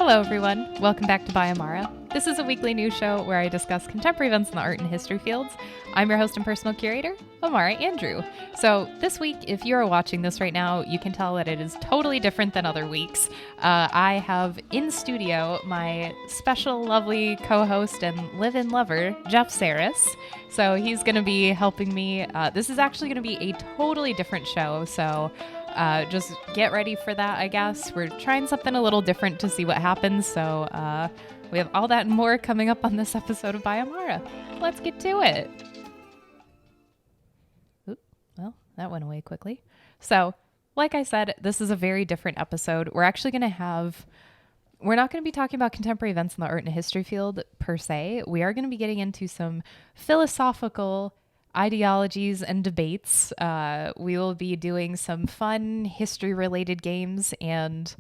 Hello, everyone. Welcome back to By Amara. This is a weekly news show where I discuss contemporary events in the art and history fields. I'm your host and personal curator, Amara Andrew. So this week, if you are watching this right now, you can tell that it is totally different than other weeks. I have in studio my special, lovely co-host and live-in lover, Jeff Saris. So he's going to be helping me. This is actually going to be a totally different show, so just get ready for that, I guess. We're trying something a little different to see what happens, so we have all that and more coming up on this episode of By Amara. Let's get to it. Oop, well, that went away quickly. So, like I said, this is a very different episode. We're not going to be talking about contemporary events in the art and history field per se. We are going to be getting into some philosophical ideologies and debates. We will be doing some fun history-related games, and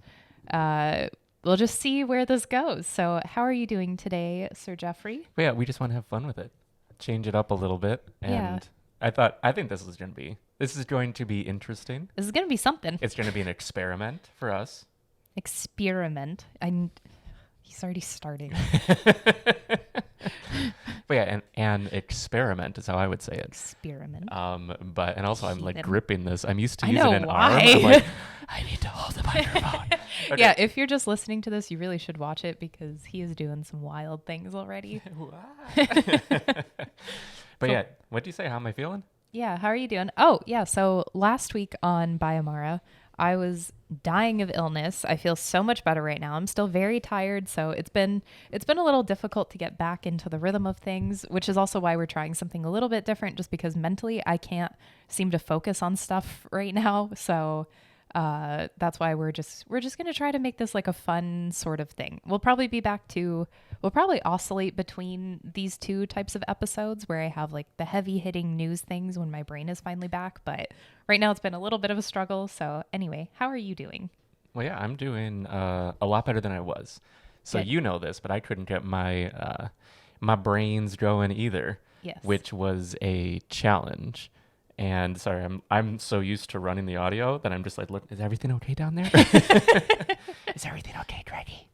we'll just see where this goes. So how are you doing today, Sir Jeffrey? Yeah, we just want to have fun with it. Change it up a little bit. And yeah. I think this is going to be interesting. This is going to be something. It's going to be an experiment for us. Experiment. He's already starting. But yeah, an experiment is how I would say it. Experiment. And also I'm like gripping this. I'm used to using an why. arm. I'm like, I need to hold the microphone. Okay. Yeah, if you're just listening to this, you really should watch it because he is doing some wild things already. But yeah, what do you say? How am I feeling? Yeah, how are you doing? Oh, yeah, so last week on By Amara, I was dying of illness. I feel so much better right now. I'm still very tired, so it's been a little difficult to get back into the rhythm of things, which is also why we're trying something a little bit different, just because mentally I can't seem to focus on stuff right now. So that's why we're just going to try to make this like a fun sort of thing. We'll probably oscillate between these two types of episodes where I have like the heavy hitting news things when my brain is finally back. But right now it's been a little bit of a struggle. So anyway, how are you doing? Well, yeah, I'm doing a lot better than I was. So Good. You know this, but I couldn't get my brains going either, yes. Which was a challenge. And sorry, I'm so used to running the audio that I'm just like, look, is everything okay down there? Is everything okay, Greggy?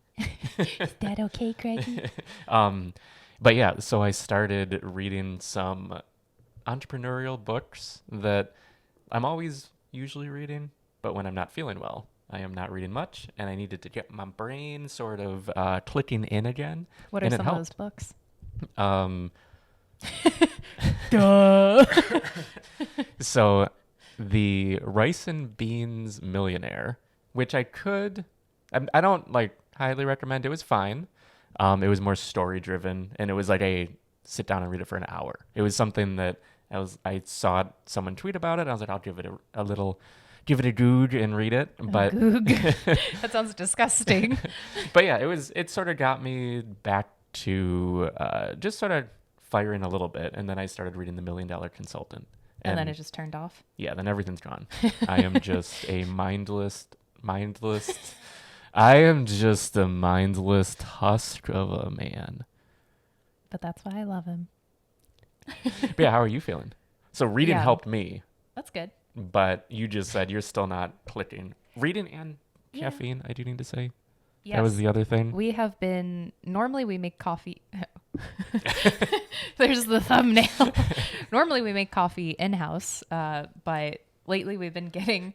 Is that okay, Greggy? But yeah, so I started reading some entrepreneurial books that I'm always usually reading, but when I'm not feeling well, I am not reading much, and I needed to get my brain sort of clicking in again. What are some of those books? Duh. So the Rice and Beans Millionaire, which I don't like highly recommend. It was fine. It was more story driven, and it was like a sit down and read it for an hour. It was something that I saw someone tweet about it. I was like, I'll give it give it a goog and read it. But that sounds disgusting. But yeah, it sort of got me back to just sort of firing a little bit, and then I started reading The $1 Million Consultant. And then it just turned off? Yeah, then everything's gone. I am just a mindless I am just a mindless husk of a man. But that's why I love him. But yeah, how are you feeling? So reading helped me. That's good. But you just said you're still not clicking. Reading and caffeine, I do need to say. Yes. That was the other thing. We have been, normally we make coffee. There's the thumbnail. Normally we make coffee in-house, but lately we've been getting,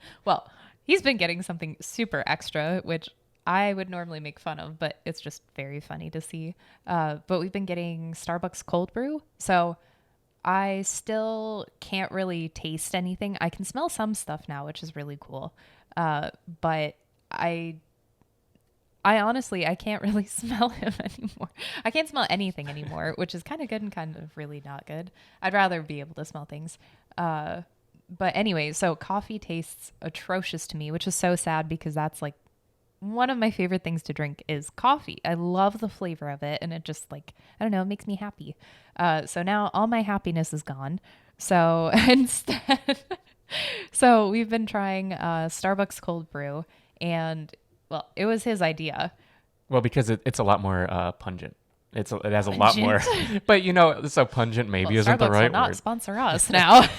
he's been getting something super extra, which I would normally make fun of, but it's just very funny to see. But we've been getting Starbucks cold brew. So I still can't really taste anything. I can smell some stuff now, which is really cool. But I honestly, I can't really smell him anymore. I can't smell anything anymore, which is kind of good and kind of really not good. I'd rather be able to smell things. But anyway, so coffee tastes atrocious to me, which is so sad because that's like one of my favorite things to drink is coffee. I love the flavor of it. And it just like, I don't know, it makes me happy. So now all my happiness is gone. So instead, so we've been trying Starbucks cold brew, and well, it was his idea. Well, because it's a lot more pungent. It has a lot more, but so pungent maybe isn't Starbucks the right will not word. Sponsor us now.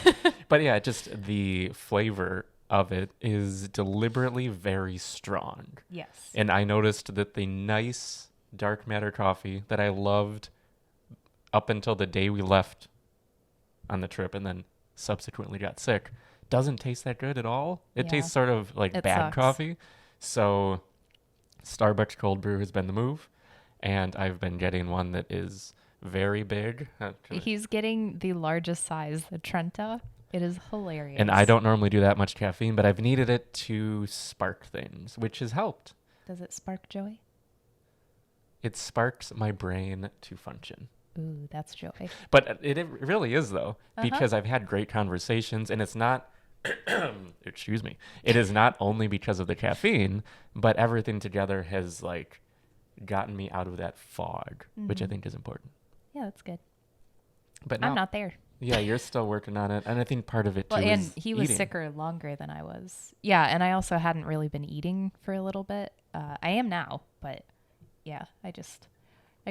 But yeah, just the flavor of it is deliberately very strong. Yes. And I noticed that the nice dark matter coffee that I loved up until the day we left on the trip and then subsequently got sick doesn't taste that good at all. It Yeah. tastes sort of like It bad sucks. coffee. So Starbucks cold brew has been the move, and I've been getting one that is very big. He's getting the largest size, the Trenta. It is hilarious. And I don't normally do that much caffeine, but I've needed it to spark things, which has helped. Does it spark joy? It sparks my brain to function. Ooh, that's joy. But it really is, though, Uh-huh. because I've had great conversations, and it's not, excuse me, it is not only because of the caffeine, but everything together has, like, gotten me out of that fog, which I think is important. Yeah, that's good. But now, I'm not there. yeah, you're still working on it, and I think part of it, too, Well, and is he was eating. sicker longer than I was. Yeah, and I also hadn't really been eating for a little bit. I am now, but yeah, I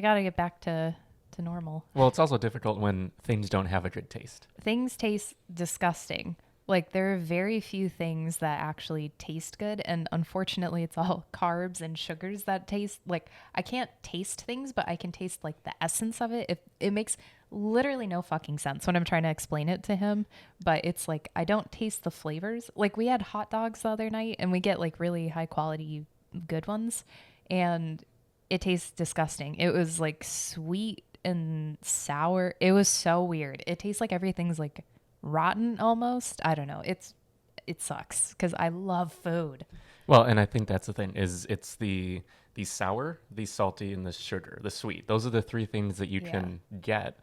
got to get back to normal. Well, it's also difficult when things don't have a good taste. Things taste disgusting. Like, there are very few things that actually taste good, and unfortunately it's all carbs and sugars that taste like, I can't taste things, but I can taste like the essence of it. It makes literally no fucking sense when I'm trying to explain it to him, but it's like I don't taste the flavors. Like, we had hot dogs the other night, and we get like really high quality good ones, and it tastes disgusting. It was like sweet and sour. It was so weird. It tastes like everything's like rotten almost. I don't know. It sucks because I love food. Well, and I think that's the thing is it's the sour, the salty, and the sugar, the sweet. Those are the three things that you Yeah. can get.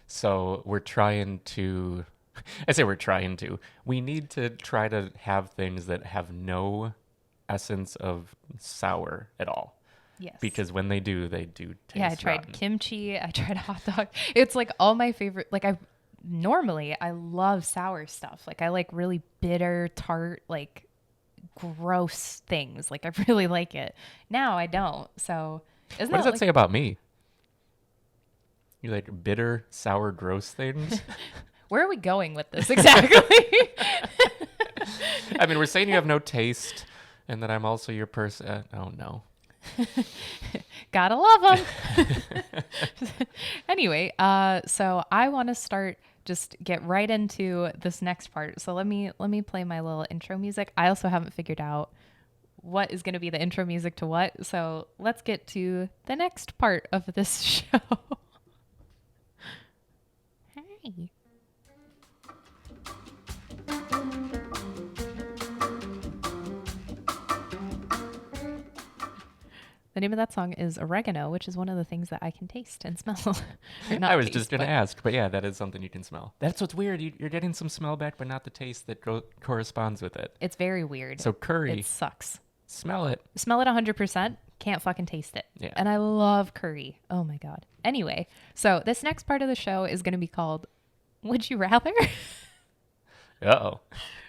So we're trying to, I say we're trying to, we need to try to have things that have no essence of sour at all. Yes. Because when they do taste yeah, I tried rotten. kimchi. I tried hot dog. It's like all my favorite. Like, normally I love sour stuff. Like, I like really bitter, tart, like gross things. Like, I really like it. Now I don't. So isn't What does that that say about me? You like bitter, sour, gross things? where are we going with this exactly? I mean, we're saying you have no taste and that I'm also your person. Oh, no. Gotta love them. Anyway, so I want to get right into this next part. So let me play my little intro music. I also haven't figured out what is going to be the intro music to what. So let's get to the next part of this show. Hey. The name of that song is Oregano, which is one of the things that I can taste and smell. Or not I was taste, just going to but- ask, but yeah, that is something you can smell. That's what's weird. You're getting some smell back, but not the taste that corresponds with it. It's very weird. So curry, It sucks. smell it. Smell it 100%. Can't fucking taste it. Yeah. And I love curry. Oh my God. Anyway, so this next part of the show is going to be called Would You Rather? Uh-oh.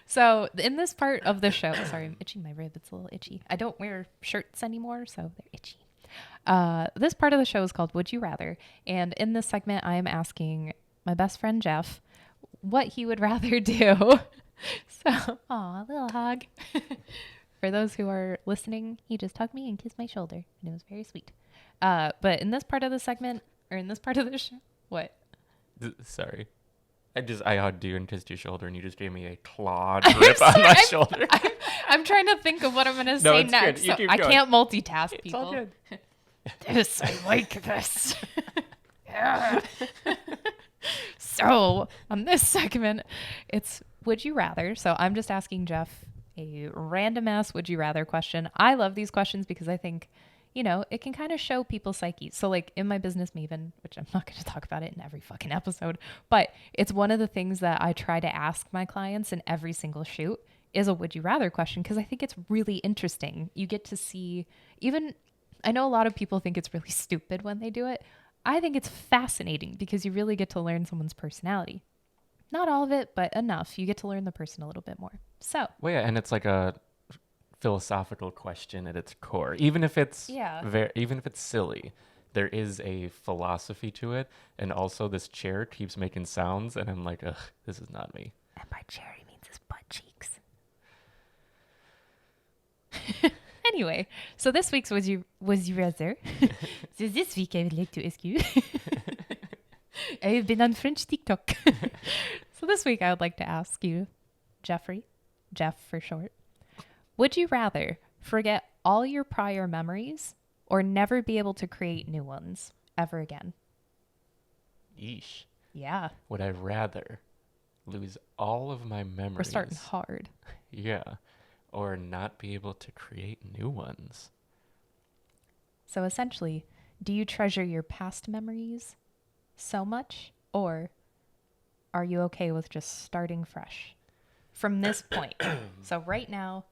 So in this part of the show, sorry, I'm itching my rib. It's a little itchy. I don't wear shirts anymore, so they're itchy. This part of the show is called Would You Rather? And in this segment, I am asking my best friend, Jeff, what he would rather do. So, aw, little hug. For those who are listening, he just hugged me and kissed my shoulder, and it was very sweet. But in this part of the segment, or in this part of the show, what? Sorry. I hugged you and kissed your shoulder, and you just gave me a claw grip on my shoulder. I'm trying to think of what I'm going to No, say it's next. good. You So keep I going. can't multitask, It's people. all good. This, I like this. Yeah. So on this segment, it's Would You Rather. So I'm just asking Jeff a random ass Would You Rather question. I love these questions because I think, it can kind of show people's psyche. So like in my business Maven, which I'm not going to talk about it in every fucking episode, but it's one of the things that I try to ask my clients in every single shoot is a Would You Rather question because I think it's really interesting. You get to see I know a lot of people think it's really stupid when they do it. I think it's fascinating because you really get to learn someone's personality. Not all of it, but enough. You get to learn the person a little bit more. So, Well, yeah, and it's like a philosophical question at its core. Even if it's even if it's silly, there is a philosophy to it. And also, this chair keeps making sounds, and I'm like, ugh, this is not me. and by cherry means his butt cheeks. Anyway, so this week's was you rather. So this week I would like to ask you. I have been on French TikTok. So this week I would like to ask you, Jeffrey, Jeff for short, would you rather forget all your prior memories or never be able to create new ones ever again? Yeesh. Yeah. Would I rather lose all of my memories? We're starting hard. Yeah. Or not be able to create new ones? So essentially, do you treasure your past memories so much, or are you okay with just starting fresh from this point? So right now,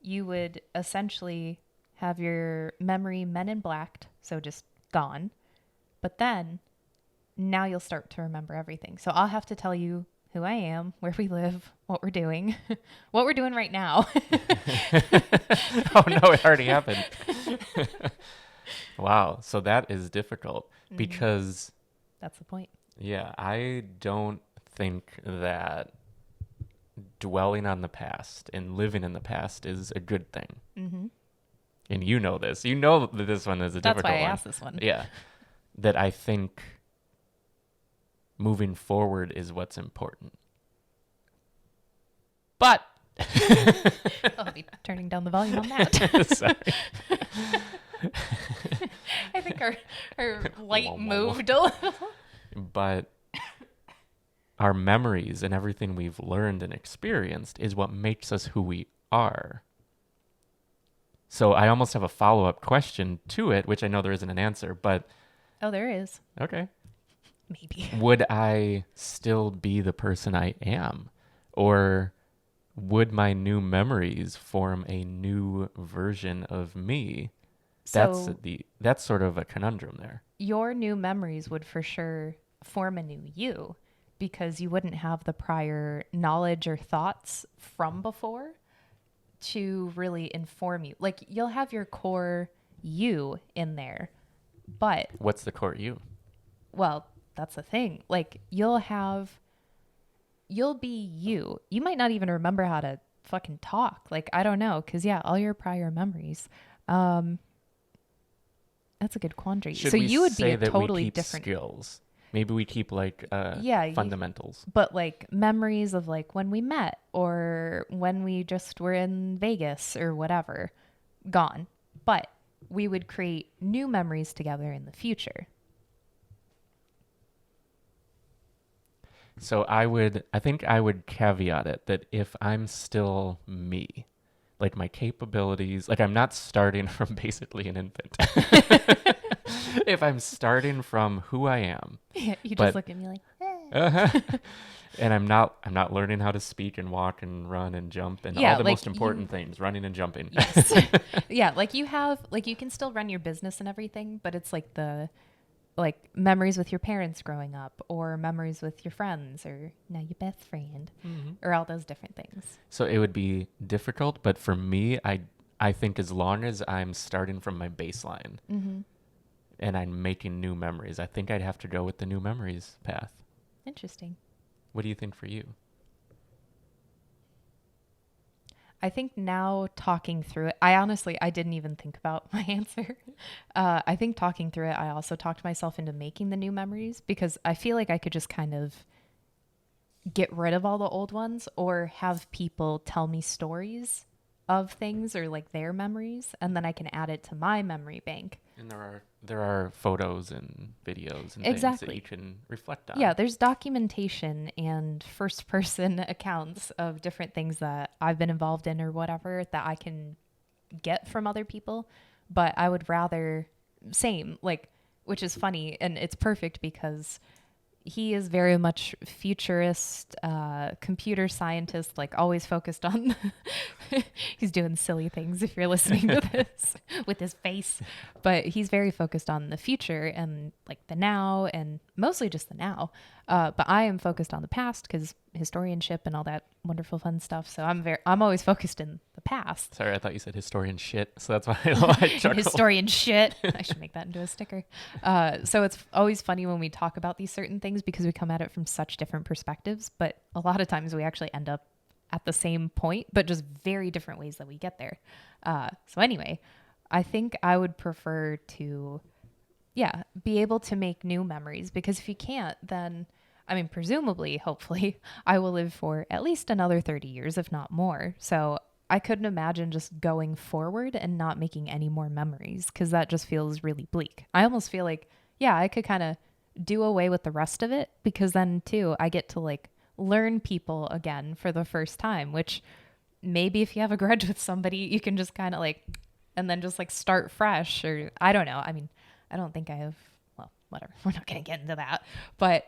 you would essentially have your memory men in blacked, so just gone. But then now you'll start to remember everything. So I'll have to tell you who I am, where we live, what we're doing, what we're doing right now. Oh no, it already happened. Wow. So that is difficult because That's the point. yeah, I don't think that dwelling on the past and living in the past is a good thing. Mm-hmm. And you know this. You know that this one is a That's difficult why I one. asked this one. Yeah. That I think moving forward is what's important. But I'll be turning down the volume on that. sorry. I think our light Whoa, whoa, whoa. moved a little. But our memories and everything we've learned and experienced is what makes us who we are. So I almost have a follow-up question to it, which I know there isn't an answer, but Oh, there is. okay. Maybe. Would I still be the person I am? Or would my new memories form a new version of me? So That's sort of a conundrum there. your new memories would for sure form a new you because you wouldn't have the prior knowledge or thoughts from before to really inform you. Like you'll have your core you in there, but What's the core you? well, that's the thing. Like you'll be you. You might not even remember how to fucking talk. Like I don't know, cuz yeah, all your prior memories. That's a good quandary. Should So we you would be say a that totally we keep different skills? Maybe we keep like Yeah, fundamentals. but like memories of like when we met or when we just were in Vegas or whatever, gone. But we would create new memories together in the future. So I think I would caveat it that if I'm still me, like my capabilities, like I'm not starting from basically an infant. If I'm starting from who I am, Yeah, you But- just look at me like, and I'm not learning how to speak and walk and run and jump and Yeah, all the like most important things, running and jumping. yes. Yeah, like you can still run your business and everything, but it's like the like memories with your parents growing up or memories with your friends or now your best friend or all those different things. So it would be difficult, but for me, I think as long as I'm starting from my baseline and I'm making new memories, I think I'd have to go with the new memories path. Interesting. What do you think for you? I think now talking through it, I didn't even think about my answer. I think talking through it, I also talked myself into making the new memories because I feel like I could just kind of get rid of all the old ones or have people tell me stories of things or like their memories, and then I can add it to my memory bank. And there are photos and videos and things that Exactly. you can reflect on. Yeah, there's documentation and first person accounts of different things that I've been involved in or whatever that I can get from other people. But I would rather, same, like, which is funny and it's perfect because he is very much futurist, computer scientist, like always focused on, he's doing silly things if you're listening to this with his face, but he's very focused on the future and like the now and mostly just the now. But I am focused on the past because historianship and all that wonderful fun stuff. So I'm always focused in the past. Sorry, I thought you said historian shit, so that's why I chuckled. Historian shit. I should make that into a sticker. So it's always funny when we talk about these certain things because we come at it from such different perspectives, but a lot of times we actually end up at the same point, but just very different ways that we get there. So anyway, I think I would prefer to, yeah, be able to make new memories, because if you can't, then, I mean, presumably, hopefully, I will live for at least another 30 years, if not more. So I couldn't imagine just going forward and not making any more memories, because that just feels really bleak. I almost feel like, yeah, I could kind of do away with the rest of it, because then too, I get to like learn people again for the first time, which maybe if you have a grudge with somebody, you can just kind of like, and then just like start fresh, or I don't know. I mean, I don't think I have, well, whatever. We're not going to get into that. But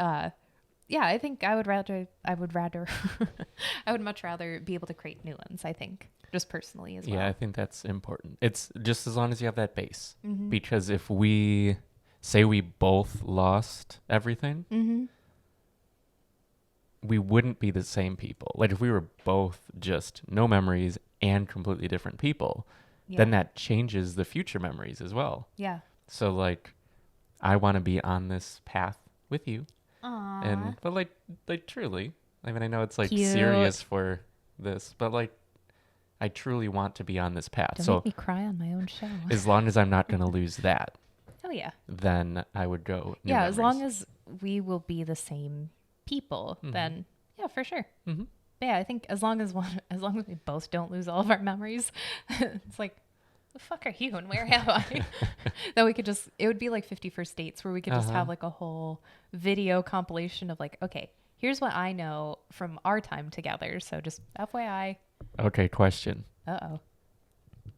yeah, I think I would I would much rather be able to create new ones, I think, just personally as well. Yeah, I think that's important. It's just as long as you have that base. Because if we say we both lost everything, we wouldn't be the same people. Like if we were both just no memories and completely different people, then that changes the future memories as well. Yeah. So like I want to be on this path with you. Aww. But like truly, I mean, I know it's like Cute. serious for this, but like I truly want to be on this path. Don't So make me cry on my own show. as long as I'm not going to lose that, Oh yeah. then I would go. New Yeah, as memories. long as we will be the same people, then yeah, for sure. But yeah, I think as long as we both don't lose all of our memories, it's like, the fuck are you and where am I? Then we could just, it would be like 50 First Dates, where we could just have like a whole video compilation of like, okay, here's what I know from our time together. So just FYI. Okay, question. Uh-oh.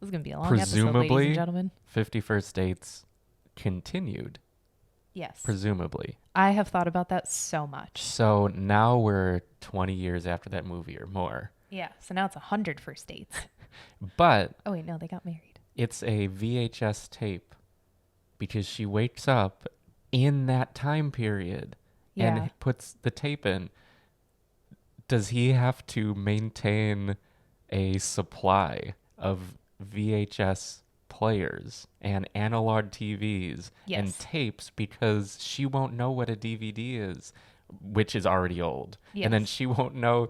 This is going to be a long episode, ladies Presumably, and gentlemen. 50 First Dates continued. Yes. Presumably. I have thought about that so much. So now we're 20 years after that movie or more. Yeah. So now it's 100 First Dates. But Oh, wait, no, they got married. it's a VHS tape because she wakes up in that time period Yeah. and puts the tape in. Does he have to maintain a supply of VHS players and analog TVs and Yes. tapes because she won't know what a DVD is, which is already old. And then Yes. she won't know,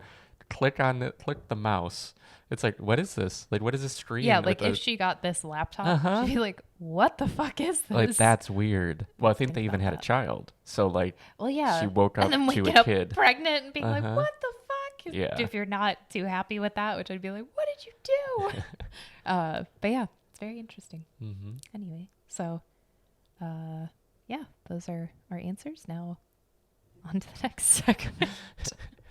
click the mouse. It's like, what is this? Like, what is this screen? Yeah, with like if a- she got this laptop, she'd be like, what the fuck is this? like, that's weird. Well, I think Think they even about had a that. child. So, like, Well, yeah. she woke up and then to waking a up kid. pregnant and being like, Uh-huh. what the fuck? Yeah. If you're not too happy with that, which I'd be like, what did you do? But yeah, it's very interesting. Mm-hmm. Anyway, so yeah, those are our answers. Now on to the next segment.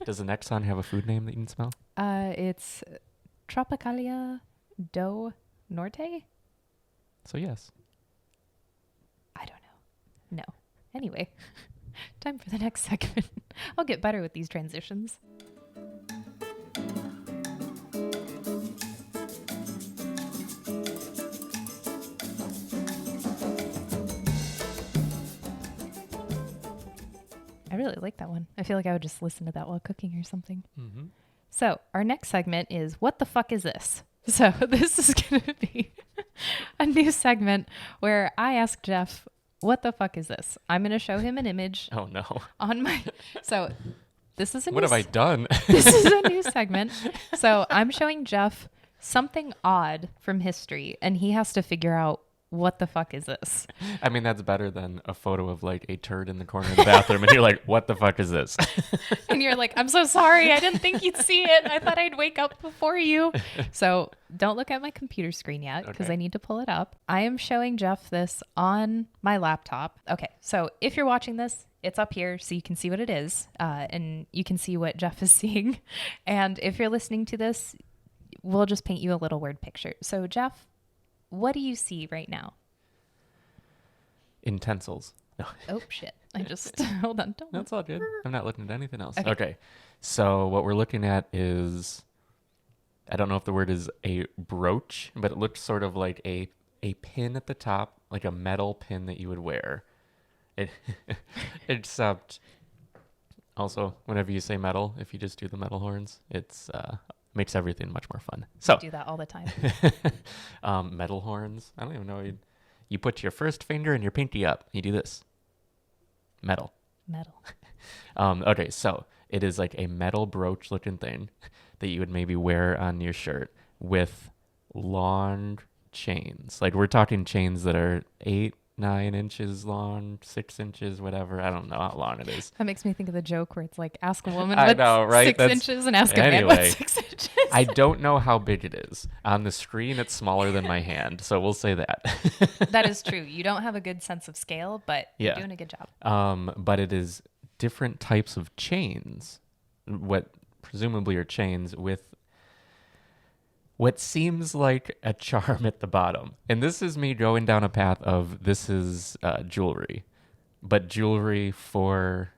Does the next song have a food name that you can smell? It's Tropicalia do Norte? So, yes. I don't know. No. Anyway, time for the next segment. I'll get better with these transitions. I really like that one. I feel like I would just listen to that while cooking or something. Mm-hmm. So our next segment is What the Fuck Is This? So this is going to be a new segment where I ask Jeff, what the fuck is this? I'm going to show him an image Oh, no. on my... So this is a What new have I done? This is a new segment. So I'm showing Jeff something odd from history, and he has to figure out what the fuck is this? I mean, that's better than a photo of like a turd in the corner of the bathroom, and you're like, what the fuck is this? And you're like, I'm so sorry. I didn't think you'd see it. I thought I'd wake up before you. So don't look at my computer screen yet because Okay. I need to pull it up. I am showing Jeff this on my laptop. Okay. So if you're watching this, it's up here so you can see what it is, and you can see what Jeff is seeing. And if you're listening to this, we'll just paint you a little word picture. So Jeff, what do you see right now? Utensils. No, Oh, shit. I just, hold on. Don't. that's all good. I'm not looking at anything else. Okay. Okay. So what we're looking at is, I don't know if the word is a brooch, but it looks sort of like a pin at the top, like a metal pin that you would wear. It, except also, whenever you say metal, if you just do the metal horns, it's makes everything much more fun. So Do that all the time. metal horns. I don't even know. You put your first finger and your pinky up. You do this. Metal. Metal. Okay, so it is like a metal brooch looking thing that you would maybe wear on your shirt with long chains. Like we're talking chains that are 8, 9 inches long, 6 inches, whatever. I don't know how long it is. That makes me think of the joke where it's like, ask a woman I what's know, right? 6 inches and ask a man Anyway, what's 6 inches. I don't know how big it is. On the screen, it's smaller than my hand, so we'll say that. That is true. You don't have a good sense of scale, but you're doing a good job. But it is different types of chains, what presumably are chains with what seems like a charm at the bottom. And this is me going down a path of this is jewelry, but jewelry for...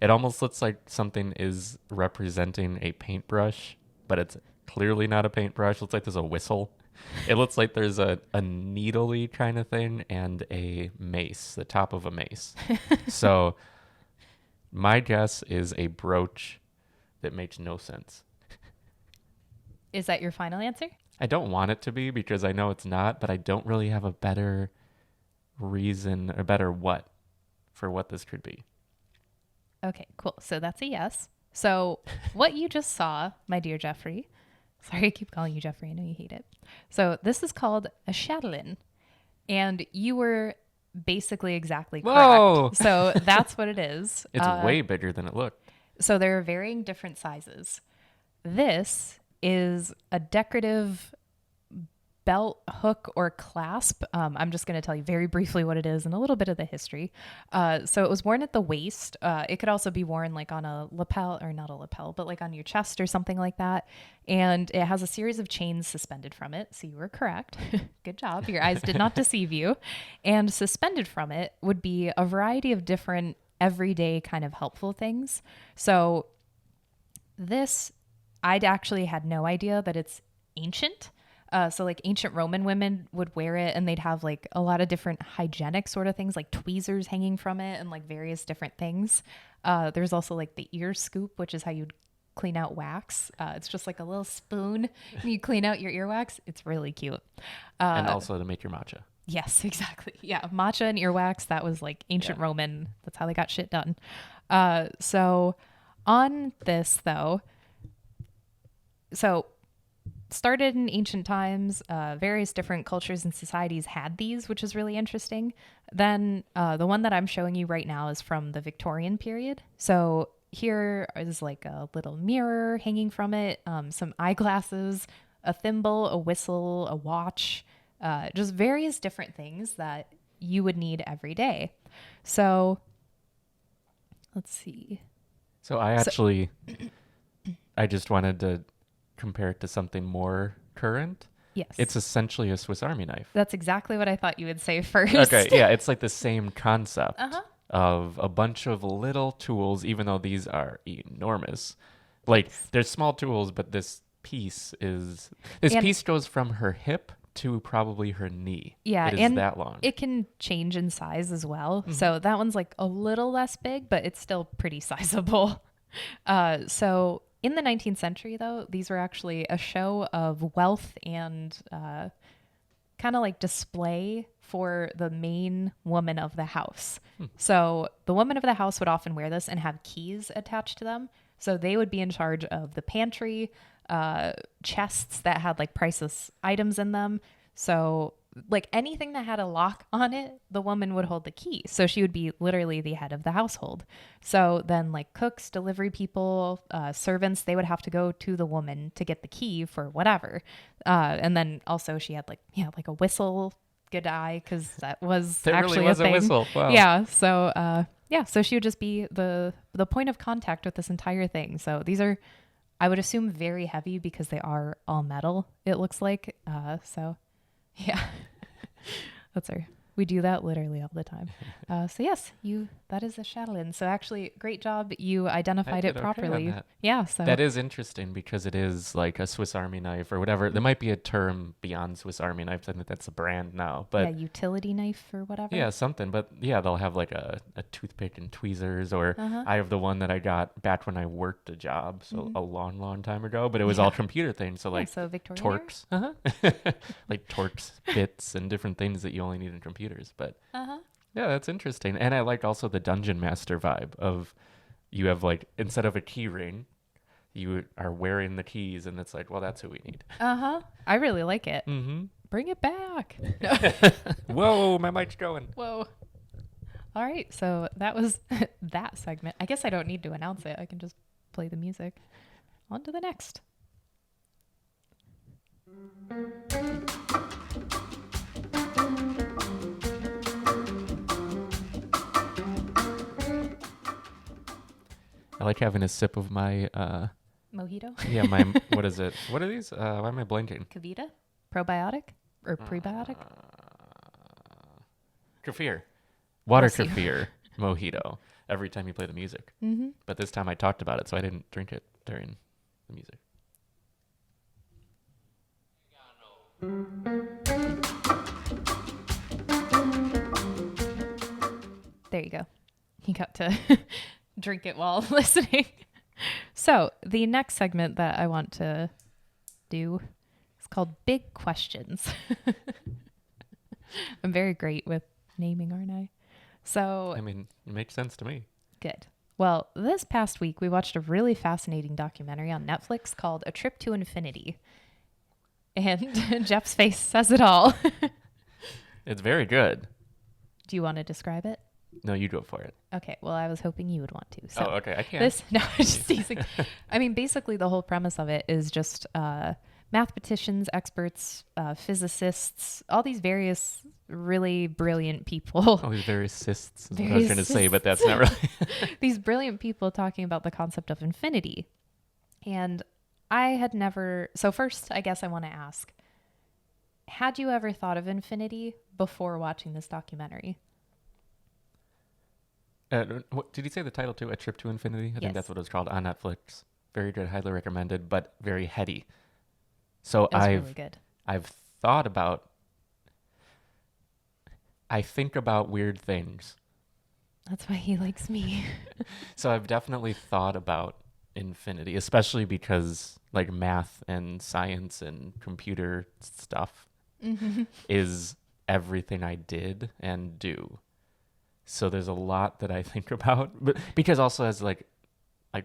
It almost looks like something is representing a paintbrush, but it's clearly not a paintbrush. It looks like there's a whistle. It looks like there's a needle-y kind of thing and a mace, the top of a mace. So my guess is a brooch that makes no sense. Is that your final answer? I don't want it to be because I know it's not, but I don't really have a better reason or better what for what this could be. Okay, cool. So that's a yes. So what you just saw, my dear Jeffrey, sorry, I keep calling you Jeffrey. I know you hate it. So this is called a chatelaine. And you were basically exactly Whoa! correct. So that's what it is. It's way bigger than it looked. So there are varying different sizes. This is a decorative belt, hook, or clasp. I'm just going to tell you very briefly what it is and a little bit of the history. So it was worn at the waist. It could also be worn like on a lapel, or not a lapel, but like on your chest or something like that. And it has a series of chains suspended from it. So you were correct. Good job. Your eyes did not deceive you. And suspended from it would be a variety of different everyday kind of helpful things. So this, I'd actually had no idea that it's ancient. So like ancient Roman women would wear it, and they'd have like a lot of different hygienic sort of things, like tweezers hanging from it and like various different things. There's also like the ear scoop, which is how you'd clean out wax. It's just like a little spoon and you clean out your earwax. It's really cute. And also to make your matcha. Yes, exactly. Yeah. Matcha and earwax. That was like ancient Roman. That's how they got shit done. So on this though, so started in ancient times, various different cultures and societies had these, which is really interesting. Then the one that I'm showing you right now is from the Victorian period. So here is like a little mirror hanging from it, some eyeglasses, a thimble, a whistle, a watch, just various different things that you would need every day. So let's see. So I just wanted to compare it to something more current. Yes. It's essentially a Swiss Army knife. That's exactly what I thought you would say first. Okay, yeah, it's like the same concept of a bunch of little tools, even though these are enormous. Like, there's small tools, but this piece goes from her hip to probably her knee. Yeah, it is and that long. it can change in size as well. So that one's like a little less big, but it's still pretty sizable. So in the 19th century, though, these were actually a show of wealth and kind of like display for the main woman of the house. So the woman of the house would often wear this and have keys attached to them. So they would be in charge of the pantry, chests that had like priceless items in them. So like anything that had a lock on it, the woman would hold the key. So she would be literally the head of the household. So then like cooks, delivery people, servants, they would have to go to the woman to get the key for whatever. And then also she had like a whistle, good eye, because that was actually really was a thing. a whistle. Wow. Yeah. So so she would just be the point of contact with this entire thing. So these are, I would assume, very heavy because they are all metal, it looks like. So yeah, that's our, we do that literally all the time. So yes, that is a chatelaine. So actually, great job. You identified it properly. Okay, yeah. So that is interesting because it is like a Swiss Army knife or whatever. There might be a term beyond Swiss Army knife. I think that's a brand now, but utility knife or whatever. Yeah, something. But yeah, they'll have like a toothpick and tweezers, or I have the one that I got back when I worked a job, so a long, long time ago. But it was all computer things, so like so Victorian Torx, like Torx bits and different things that you only need in computers. But yeah, that's interesting. And I like also the Dungeon Master vibe of, you have like, instead of a key ring, you are wearing the keys, and it's like, well, that's who we need. Uh-huh. I really like it. Mm-hmm. Bring it back. Whoa, my mic's going. Whoa. All right, so that was that segment. I guess I don't need to announce it. I can just play the music. On to the next. I like having a sip of my, Mojito? yeah, my, what is it? What are these? Why am I blanking? Kavita? Probiotic? Or prebiotic? Kefir. Water Bless you. kefir mojito every time you play the music. Mm-hmm. But this time I talked about it, so I didn't drink it during the music. There you go. He got to drink it while listening. So the next segment that I want to do is called Big Questions. I'm very great with naming, aren't I? So I mean, it makes sense to me. good. Well, this past week we watched a really fascinating documentary on Netflix called A Trip to Infinity. And Jeff's face says it all. It's very good. Do you want to describe it? No, you go for it. Okay, well, I was hoping you would want to. So Oh, okay, I can't. no, I'm just teasing. I mean, basically, the whole premise of it is just mathematicians, experts, physicists, all these various really brilliant people. Oh, these various cysts is what I was going to say, but that's not really. These brilliant people talking about the concept of infinity. And I had never. So, first, I guess I want to ask, had you ever thought of infinity before watching this documentary? What, did you say the title too? A Trip to Infinity? I think Yes. that's what it was called on Netflix. Very good, highly recommended, but very heady. So It was really good. I've thought about. I think about weird things. That's why he likes me. So I've definitely thought about infinity, especially because like math and science and computer stuff is everything I did and do. So there's a lot that I think about, but because also as like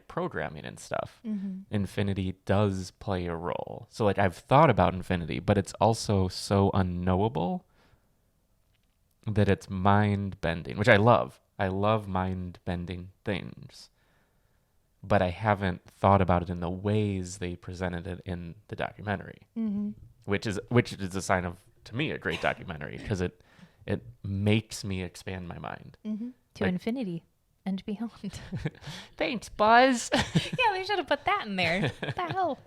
programming and stuff, infinity does play a role. So like I've thought about infinity, but it's also so unknowable that it's mind bending, which I love. I love mind bending things, but I haven't thought about it in the ways they presented it in the documentary, which is a sign of, to me, a great documentary because it makes me expand my mind. To Like- infinity and beyond. Thanks, Buzz. Yeah, they should have put that in there. What the hell?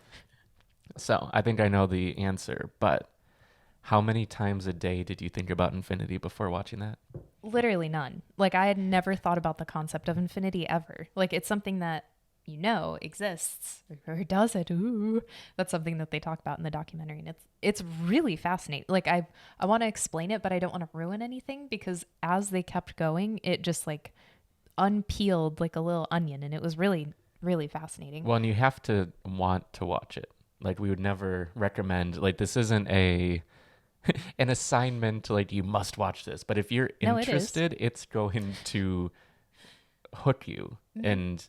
So I think I know the answer, but how many times a day did you think about infinity before watching that? Literally none. Like, I had never thought about the concept of infinity ever. Like, it's something that exists, or does it? Ooh, that's something that they talk about in the documentary, and it's really fascinating. Like, I want to explain it, but I don't want to ruin anything because as they kept going, it just like unpeeled like a little onion, and it was really, really fascinating. Well, and you have to want to watch it. Like we would never recommend. Like this isn't an assignment. Like you must watch this. But if you're No, it is. interested, it's going to hook you. And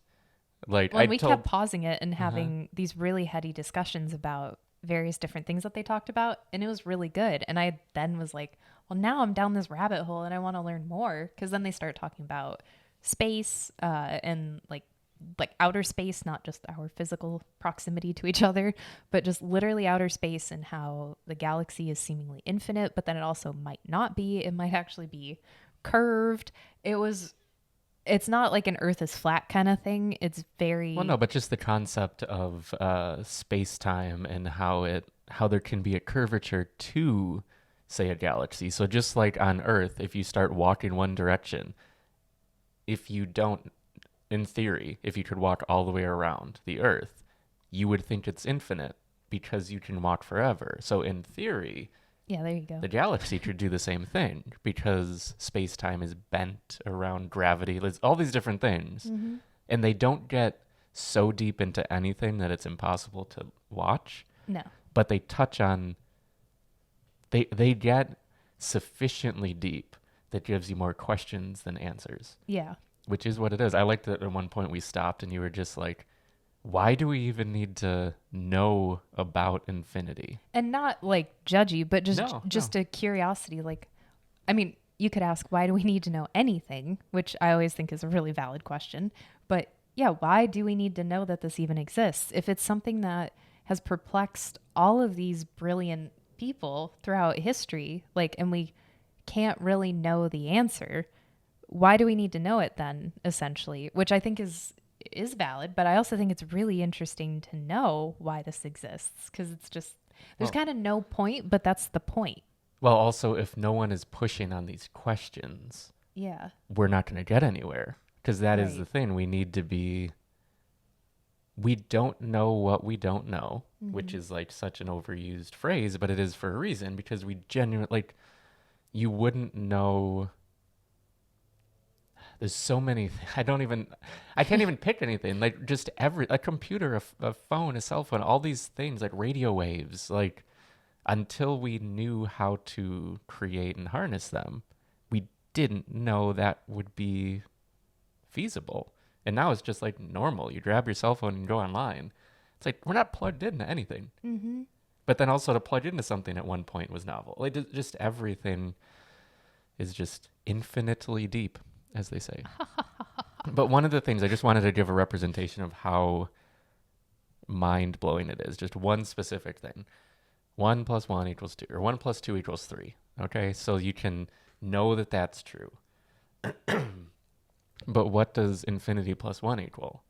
like Well, we kept pausing it and having these really heady discussions about various different things that they talked about, and it was really good. And I then was like, well, now I'm down this rabbit hole and I want to learn more, because then they start talking about space and like outer space, not just our physical proximity to each other, but just literally outer space, and how the galaxy is seemingly infinite, but then it also might not be. It might actually be curved. It's not like an Earth is flat kind of thing. It's very... Well, no, but just the concept of space-time and how there can be a curvature to, say, a galaxy. So just like on Earth, if you start walking one direction, if you don't, in theory, if you could walk all the way around the Earth, you would think it's infinite because you can walk forever. So in theory... Yeah, there you go. The galaxy could do the same thing because space-time is bent around gravity. There's all these different things. And they don't get so deep into anything that it's impossible to watch. No. But they touch on... They get sufficiently deep that gives you more questions than answers. Yeah. Which is what it is. I liked that at one point we stopped and you were just like, why do we even need to know about infinity? And not like judgy, but No, just no. a curiosity. Like, I mean, you could ask, why do we need to know anything? Which I always think is a really valid question. But yeah, why do we need to know that this even exists? If it's something that has perplexed all of these brilliant people throughout history, like, and we can't really know the answer, why do we need to know it then, essentially? Which I think is valid, but I also think it's really interesting to know why this exists, because it's just there's Well, kind of no point, but that's the point. well, also, if no one is pushing on these questions, Yeah. we're not going to get anywhere. Because that is the Right. thing. We don't know what we don't know, which Mm-hmm. is like such an overused phrase, but it is for a reason because we genuinely, like, you wouldn't know. There's so many. I can't even pick anything. Like, just a computer, a phone, a cell phone, all these things, like radio waves, like, until we knew how to create and harness them, we didn't know that would be feasible. And now it's just like normal. You grab your cell phone and go online. It's like we're not plugged into anything. Mm-hmm. But then also to plug into something at one point was novel. Like just everything is just infinitely deep, as they say. But one of the things I just wanted to give a representation of how mind blowing it is. Just one specific thing. 1 + 1 = 2, or 1 + 2 = 3. Okay, so you can know that that's true. But what does infinity plus 1 equal?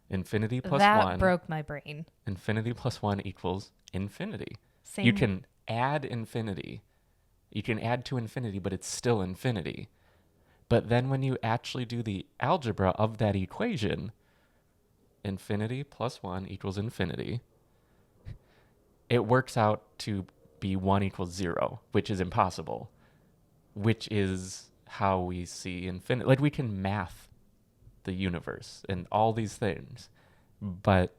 Infinity plus That 1, broke my brain. infinity plus 1 equals infinity. You Same. can add infinity. You can add to infinity, but it's still infinity. But then when you actually do the algebra of that equation, infinity plus 1 equals infinity, it works out to be 1 = 0, which is impossible, which is how we see infinity. Like, we can math the universe and all these things, but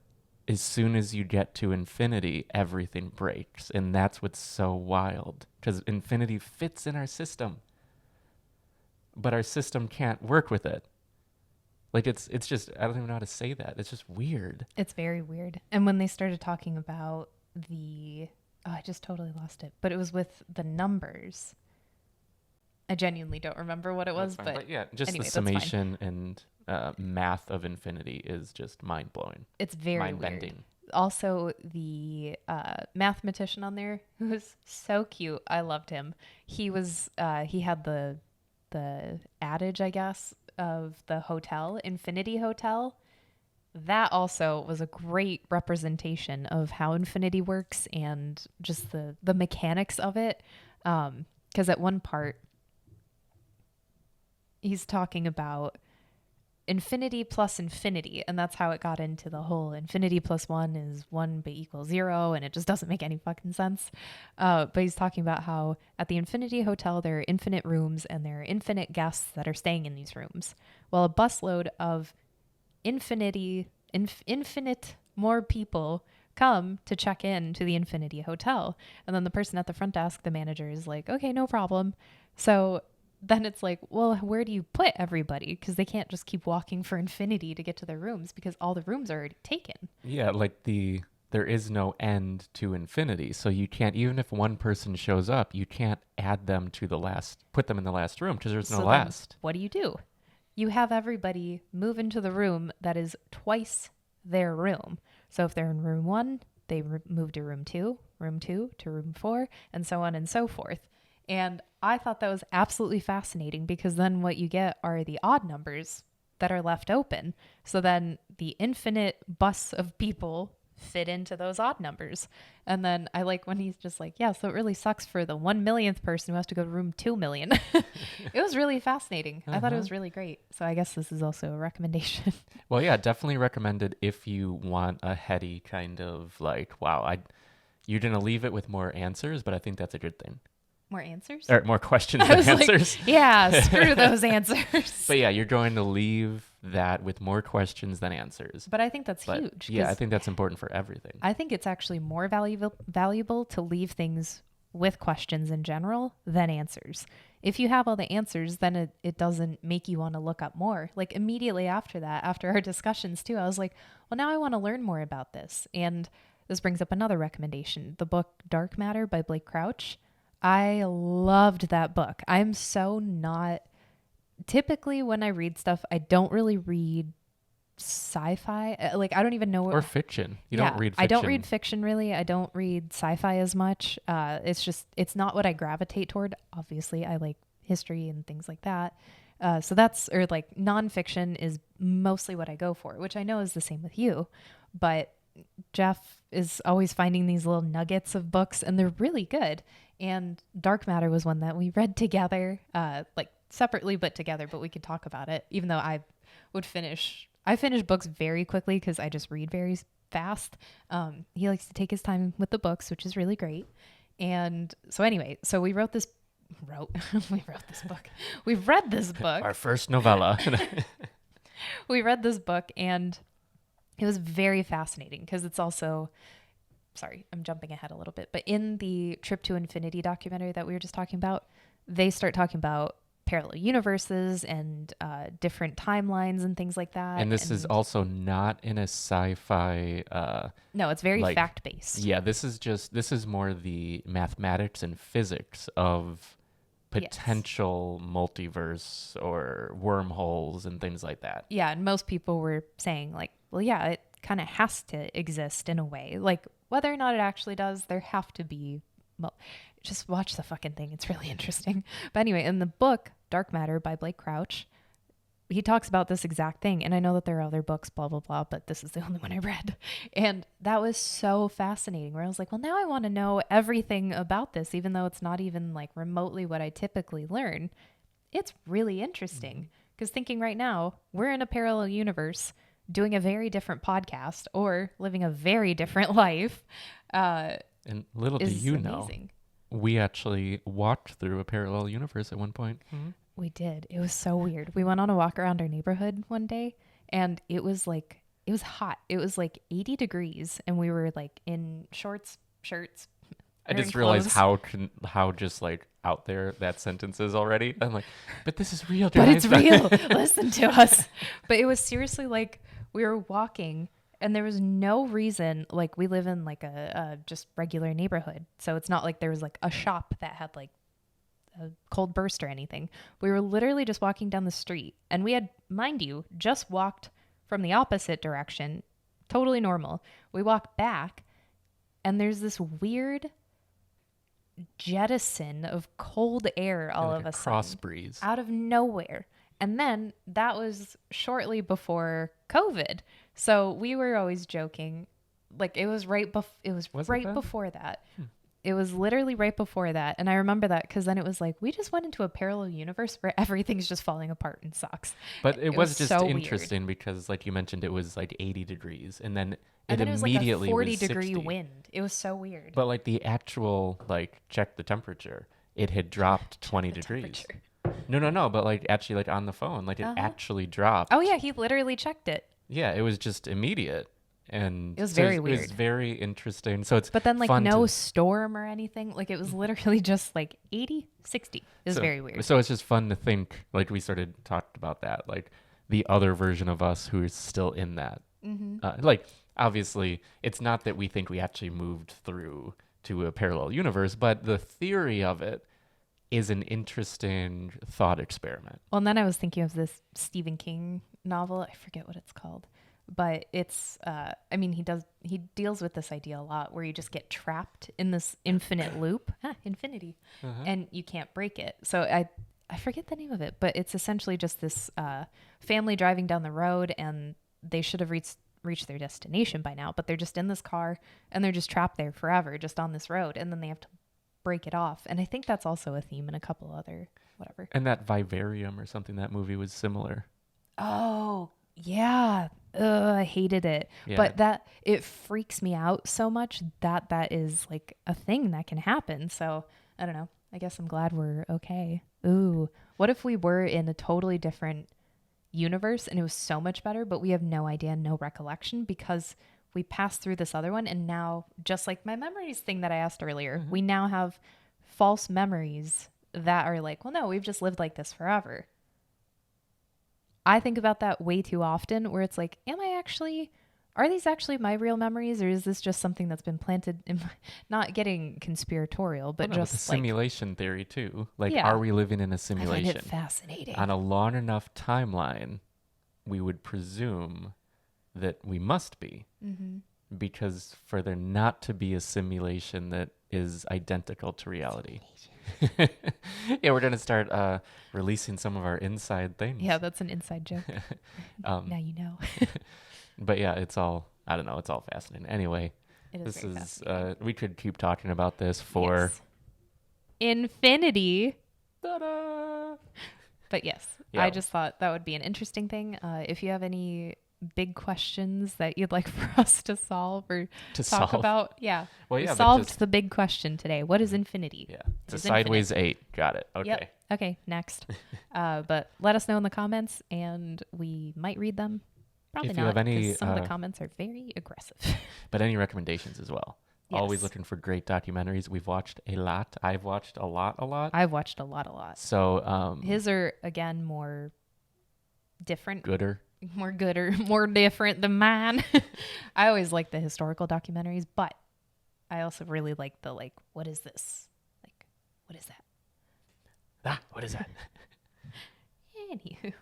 as soon as you get to infinity, everything breaks. And that's what's so wild, because infinity fits in our system, but our system can't work with it. Like, it's just, I don't even know how to say that. It's just weird. It's very weird. And when they started talking about I just totally lost it. But it was with the numbers. I genuinely don't remember what it was, That's fine. but Yeah, just anyway, the that's fine. summation and math of infinity is just mind blowing, It's very mind weird. bending. Also, the mathematician on there who was so cute. I loved him. He had the adage, I guess, of the hotel, Infinity Hotel. That also was a great representation of how infinity works and just the mechanics of it. Because at one part, he's talking about infinity plus infinity, and that's how it got into the whole infinity plus 1 is 1 but equals 0, and it just doesn't make any fucking sense. But he's talking about how at the Infinity Hotel there are infinite rooms and there are infinite guests that are staying in these rooms. Well, a busload of infinite more people come to check in to the Infinity Hotel, and then the person at the front desk, the manager, is like, okay, no problem. So then it's like, well, where do you put everybody? Because they can't just keep walking for infinity to get to their rooms because all the rooms are already taken. Yeah, like there is no end to infinity. So you can't, even if one person shows up, you can't add them to put them in the last room, because there's no So then last. what do? You have everybody move into the room that is twice their room. So if they're in room 1, they move to room 2 to room 4, and so on and so forth. And I thought that was absolutely fascinating, because then what you get are the odd numbers that are left open. So then the infinite bus of people fit into those odd numbers. And then I like when he's just like, yeah, so it really sucks for the 1 millionth person who has to go to room 2 million. It was really fascinating. I thought it was really great. So I guess this is also a recommendation. Well, yeah, definitely recommended if you want a heady kind of like, wow, you're going to leave it with more answers, but I think that's a good thing. More answers? Or more questions I than was answers. like, yeah, screw those answers. But yeah, you're going to leave that with more questions than answers. But I think that's But huge. yeah, I 'cause think that's important for everything. I think it's actually more valuable to leave things with questions in general than answers. if you have all the answers, then it doesn't make you want to look up more. Like immediately after that, after our discussions too, I was like, well, now I want to learn more about this. And this brings up another recommendation, the book Dark Matter by Blake Crouch. I loved that book. I'm so not, typically when I read stuff, I don't really read sci-fi. Like I don't even know what, Or fiction. You yeah, don't read fiction. I don't read fiction really. I don't read sci-fi as much. It's just, it's not what I gravitate toward. Obviously, I like history and things like that. So that's, or like nonfiction is mostly what I go for, which I know is the same with you. But Jeff is always finding these little nuggets of books and they're really good. And Dark Matter was one that we read together, like separately but together, but we could talk about it, even though I finish books very quickly because I just read very fast. He likes to take his time with the books, which is really great. And so anyway, so we wrote this book. We've read this book. Our first novella. We read this book and it was very fascinating because it's also, sorry, I'm jumping ahead a little bit, but in the Trip to Infinity documentary that we were just talking about, they start talking about parallel universes and different timelines and things like that. And this is also not in a sci-fi. No, it's very fact-based. Yeah, this is more the mathematics and physics of potential multiverse or wormholes and things like that. Yeah, and most people were saying like, well, yeah, it kind of has to exist in a way. Like whether or not it actually does, there have to be, well, just watch the fucking thing. It's really interesting. But anyway, in the book, Dark Matter by Blake Crouch, he talks about this exact thing. And I know that there are other books, blah, blah, blah, but this is the only one I read. And that was so fascinating where I was like, well, now I want to know everything about this, even though it's not even like remotely what I typically learn. It's really interesting because thinking right now, we're in a parallel universe doing a very different podcast or living a very different life. And little do you know, we actually walked through a parallel universe at one point. Mm-hmm. We did. It was so weird. We went on a walk around our neighborhood one day and it was hot. It was like 80 degrees and we were like in shorts, shirts. I just realized how just like out there that sentence is already. I'm like, but this is real. But it's real. Listen to us. But it was seriously like we were walking and there was no reason, like we live in like a just regular neighborhood. So it's not like there was like a shop that had like a cold burst or anything. We were literally just walking down the street and we had, mind you, just walked from the opposite direction, totally normal. We walked back and there's this weird jettison of cold air all like of a cross sudden breeze out of nowhere. And then that was shortly before COVID. So we were always joking, like it was right before that. It was literally right before that. And I remember that because then it was like, we just went into a parallel universe where everything's just falling apart and sucks. But it was just so interesting because like you mentioned, it was like 80 degrees and then it immediately was like a 40 was degree 60. wind. It was so weird. But like the actual, like check the temperature, it had dropped 20 degrees. No. But like actually like on the phone, like it actually dropped. Oh yeah. He literally checked it. Yeah. It was just immediate. And it was very weird. It was very interesting. So it's but then like no storm or anything. Like it was literally just like 80, 60. It was very weird. So it's just fun to think, like we talked about that, like the other version of us who is still in that. Mm-hmm. Like obviously it's not that we think we actually moved through to a parallel universe, but the theory of it is an interesting thought experiment. Well, and then I was thinking of this Stephen King novel. I forget what it's called. But it's, I mean, he deals with this idea a lot where you just get trapped in this infinite loop, infinity, and you can't break it. So I forget the name of it, but it's essentially just this family driving down the road and they should have reached their destination by now, but they're just in this car and they're just trapped there forever, just on this road. And then they have to break it off. And I think that's also a theme in a couple other, whatever. And that Vivarium or something, that movie was similar. Oh, yeah. I hated it. Yeah. But it freaks me out so much that is like a thing that can happen. So I don't know. I guess I'm glad we're okay. Ooh, what if we were in a totally different universe and it was so much better, but we have no idea, no recollection because we passed through this other one. And now, just like my memories thing that I asked earlier, we now have false memories that are like, well, no, we've just lived like this forever. I think about that way too often where it's like, are these actually my real memories, or is this just something that's been planted in my, not getting conspiratorial, but Well, no, with the just like, simulation theory too. Like, yeah, are we living in a I find simulation? it fascinating. On a long enough timeline, we would presume that we must be. Mm-hmm. Because for there not to be a simulation that is identical to reality. Yeah, we're going to start releasing some of our inside things. Yeah, that's an inside joke. Now you know. But yeah, it's all, I don't know, it's all fascinating. Anyway, It is this very is, fascinating. we could keep talking about this for... Yes. Infinity. Ta-da! But yes, Yeah. I just thought that would be an interesting thing. If you have any big questions that you'd like for us to solve or talk about, yeah. Well, we yeah, solved the big question today. What is infinity? Yeah, it's It a is sideways infinite. 8. Got it. Okay. Yep. Okay, next. But let us know in the comments, and we might read them. Probably If not, you have any, because some of the comments are very aggressive. but any recommendations as well. Always Yes. looking for great documentaries. We've watched a lot. I've watched a lot. I've watched a lot. So, His are, again, more different. gooder. More gooder, more different than mine. I always like the historical documentaries, but I also really like the, like, what is this? Like, what is that? Ah, what is that? Anywho.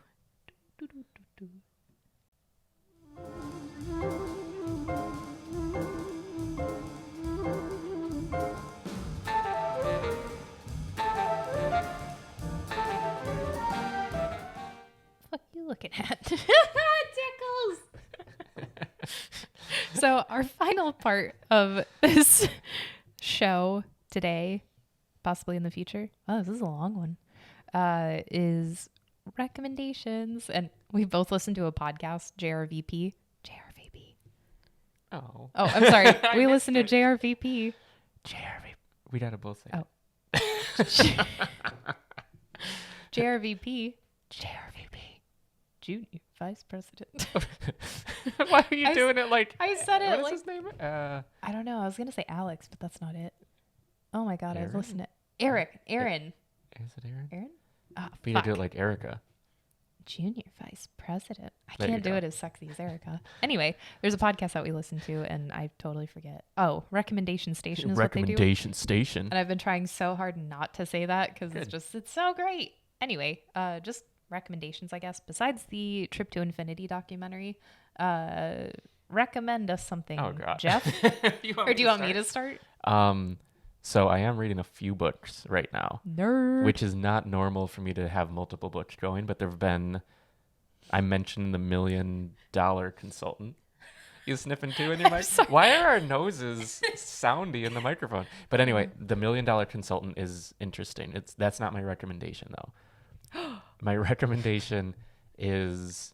What you looking at? Tickles. So our final part of this show today, possibly in the future. Oh, this is a long one. Is recommendations, and we both listened to a podcast, JRVP. JRVP. Oh. Oh, I'm sorry. I We missed listened to it. JRVP. Jeremy. We gotta both say Oh. it. JRVP. JRVP. Junior Vice President. Why are you I doing it like... I said it What is like... his name? I don't know. I was going to say Alex, but that's not it. Oh my God. I've Aaron? listened to... Aaron. Is it Aaron? Aaron? Ah, But you fuck. do it like Erica. Junior Vice President. I There you can't do go. it as sexy as Erica. Anyway, there's a podcast that we listen to, and I totally forget. Oh, Recommendation Station is what they do. Recommendation Station. And I've been trying so hard not to say that because Good. it's so great. Anyway, just recommendations, I guess. Besides the Trip to Infinity documentary, recommend us something, Oh, God. Jeff. Or do you want me to start? So I am reading a few books right now, Nerd. which is not normal for me to have multiple books going, but there've been... I mentioned the $1 Million Consultant. You sniffing too in your mic? sorry. Why are our noses soundy in the microphone? But anyway, the $1 Million Consultant is interesting. That's not my recommendation though. My recommendation is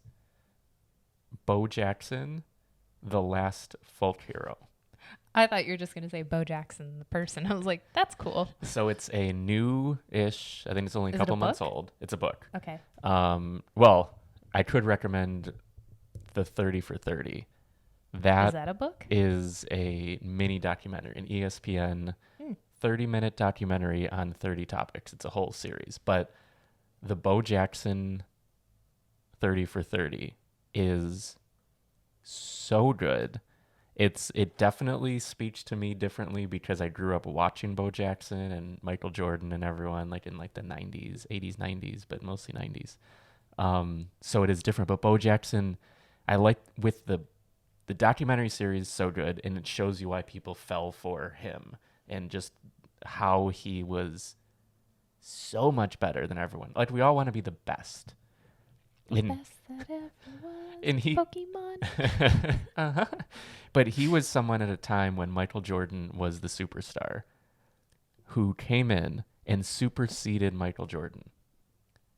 Bo Jackson, The Last Folk Hero. I thought you were just going to say Bo Jackson, the person. I was like, that's cool. So it's a new-ish, I think it's only a Is it couple a months book? old. It's a book. Okay. Well, I could recommend the 30 for 30. Is That that a book? is a mini documentary, an ESPN 30-minute documentary on 30 topics. It's a whole series. But the Bo Jackson 30 for 30 is so good. It definitely speaks to me differently because I grew up watching Bo Jackson and Michael Jordan and everyone like in like the 90s, 80s, 90s, but mostly 90s. So it is different. But Bo Jackson, I like with the documentary series so good, and it shows you why people fell for him and just how he was so much better than everyone. Like we all want to be the best. The best that ever was. And he Pokemon. uh-huh. But he was someone at a time when Michael Jordan was the superstar who came in and superseded Michael Jordan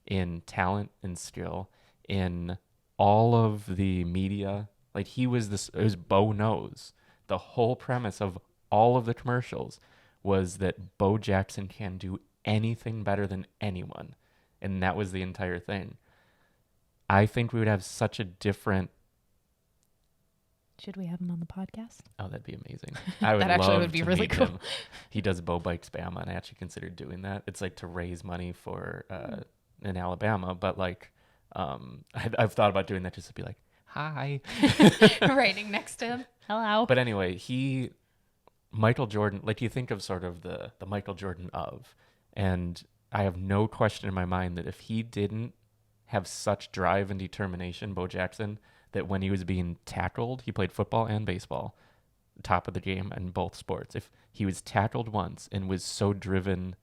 in talent and skill, in all of the media. Like he was this, it was Bo Knows. The whole premise of all of the commercials was that Bo Jackson can do anything better than anyone. And that was the entire thing. I think we would have such a different Should we have him on the podcast? Oh, that'd be amazing. I would That actually love would be to really meet cool. him. He does Bo Bikes Bama, and I actually considered doing that. It's like to raise money for in Alabama, but like I've thought about doing that just to be like, hi. Writing next to him. Hello. But anyway, Michael Jordan, like you think of sort of the Michael Jordan of, and I have no question in my mind that if he didn't have such drive and determination, Bo Jackson, that when he was being tackled, he played football and baseball, top of the game in both sports. If he was tackled once and was so driven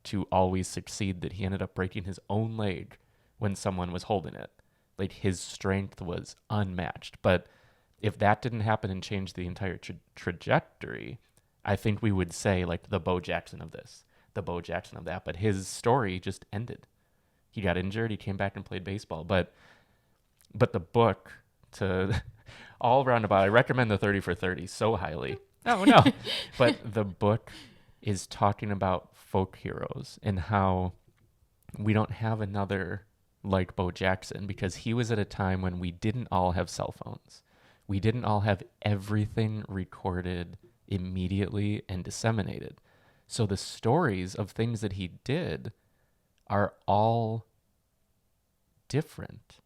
to always succeed that he ended up breaking his own leg when someone was holding it, like his strength was unmatched. But if that didn't happen and change the entire trajectory, I think we would say like the Bo Jackson of this, the Bo Jackson of that. But his story just ended. He got injured. He came back and played baseball. But the book, to all roundabout, I recommend the 30 for 30 so highly. Oh, no. But the book is talking about folk heroes and how we don't have another like Bo Jackson, because he was at a time when we didn't all have cell phones. We didn't all have everything recorded immediately and disseminated. So the stories of things that he did are all different.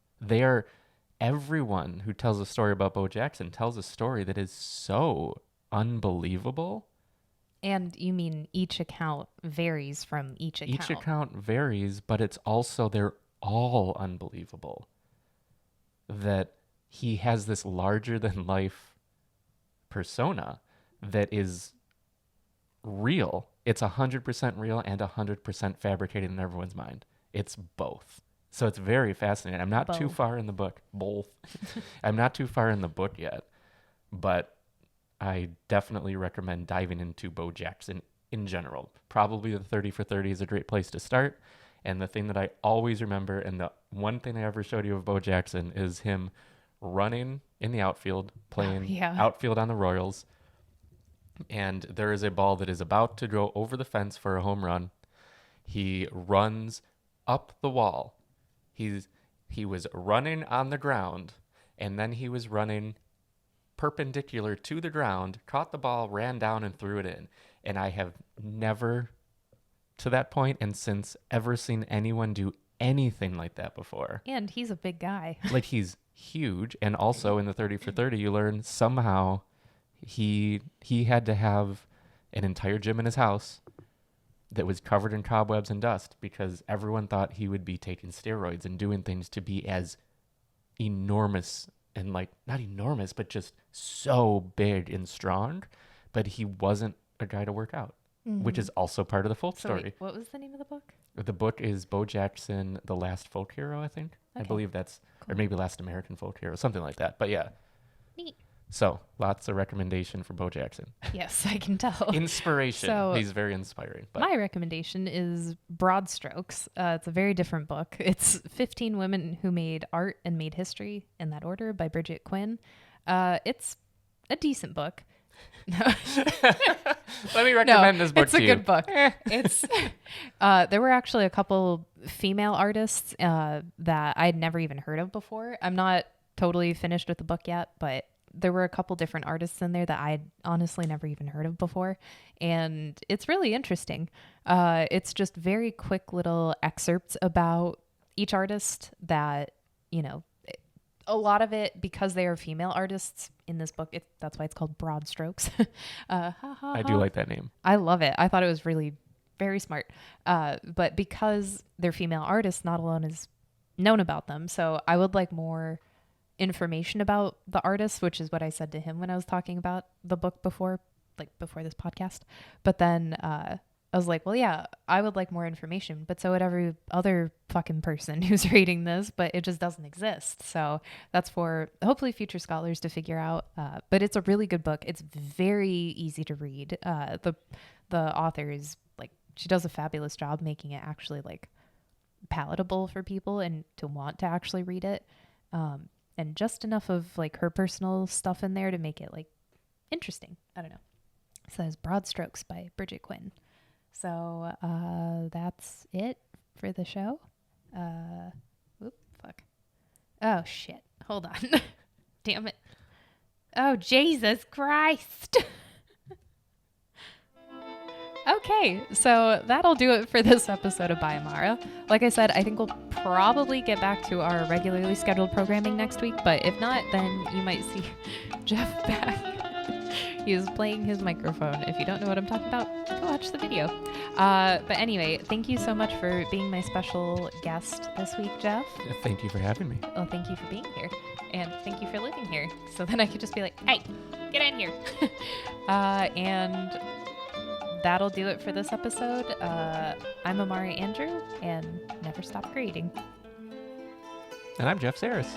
Everyone who tells a story about Bo Jackson tells a story that is so unbelievable. And you mean each account varies from each account? Each account varies, but it's also, they're all unbelievable. That he has this larger than life persona that is real. It's 100% real and 100% fabricated in everyone's mind. It's both. So it's very fascinating. I'm not too far in the book. Both. I'm not too far in the book yet, but I definitely recommend diving into Bo Jackson in general. Probably the 30 for 30 is a great place to start. And the thing that I always remember, and the one thing I ever showed you of Bo Jackson, is him running in the outfield, playing outfield on the Royals. And there is a ball that is about to go over the fence for a home run. He runs up the wall. He was running on the ground, and then he was running perpendicular to the ground, caught the ball, ran down, and threw it in. And I have never, to that point and since, ever seen anyone do anything like that before. And he's a big guy. Like, he's huge. And also in the 30 for 30, you learn somehow he had to have an entire gym in his house that was covered in cobwebs and dust because everyone thought he would be taking steroids and doing things to be as enormous and, like, not enormous, but just so big and strong. But he wasn't a guy to work out, which is also part of the folk story. Wait, what was the name of the book? The book is Bo Jackson, The Last Folk Hero, I think. Okay. I believe that's, cool. Or maybe Last American Folk Hero, something like that. But yeah. Neat. So, lots of recommendation for Bo Jackson. Yes, I can tell. Inspiration. So, he's very inspiring. But my recommendation is Broad Strokes. It's a very different book. It's 15 Women Who Made Art and Made History, in that order, by Bridget Quinn. It's a decent book. Let me recommend this book to you. It's a good book. It's there were actually a couple female artists that I'd never even heard of before. I'm not totally finished with the book yet, but there were a couple different artists in there that I'd honestly never even heard of before. And it's really interesting. It's just very quick little excerpts about each artist that, you know, a lot of it, because they are female artists in this book, that's why it's called Broad Strokes. I do like that name. I love it. I thought it was really very smart. But because they're female artists, not alone is known about them. So I would like more information about the artists, which is what I said to him when I was talking about the book before this podcast. But then I was like, well, yeah, I would like more information, but so would every other fucking person who's reading this, but it just doesn't exist. So that's for hopefully future scholars to figure out. But it's a really good book. It's very easy to read. The author is like, she does a fabulous job making it actually like palatable for people and to want to actually read it. And just enough of like her personal stuff in there to make it like interesting. I don't know. It says Broad Strokes by Bridget Quinn. So that's it for the show. Fuck. Oh shit. Hold on. Damn it. Oh, Jesus Christ. Okay, so that'll do it for this episode of By Amara. Like I said, I think we'll probably get back to our regularly scheduled programming next week, but if not, then you might see Jeff back. He is playing his microphone. If you don't know what I'm talking about, go watch the video. But anyway, thank you so much for being my special guest this week, Jeff. Thank you for having me. Well, thank you for being here. And thank you for living here. So then I could just be like, hey, get in here. And that'll do it for this episode. I'm Amara Andrew, and never stop creating. And I'm Jeff Saris.